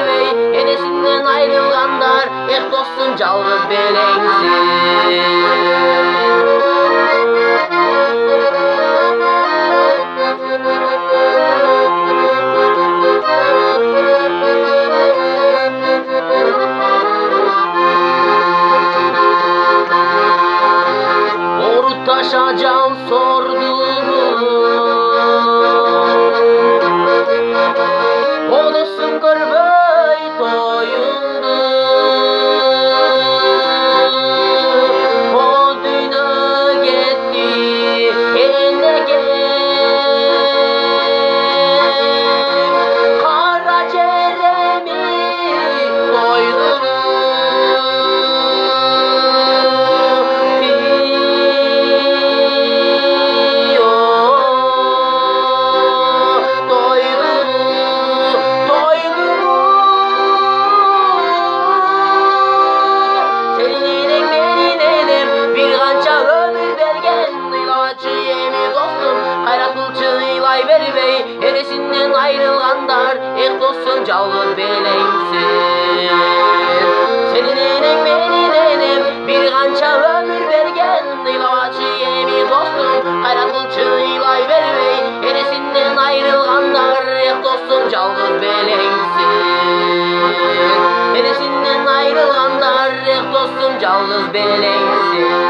vermey, enesinden ayrılganlar eh dostum calgız belensin. Taşacağım sordum, o dostum kırbey toyundu, o dünya gitti eline gel, karaciğerimi doyurur. Vermey, enesinden ayrılganlar eh dostum calgız belensin. Senin enem benim enem, bir kança ömür vergen ilacı yemi dostum, hayrat kılçığıyla vermey, enesinden ayrılganlar eh dostum calgız belensin. Enesinden ayrılganlar eh dostum calgız belensin.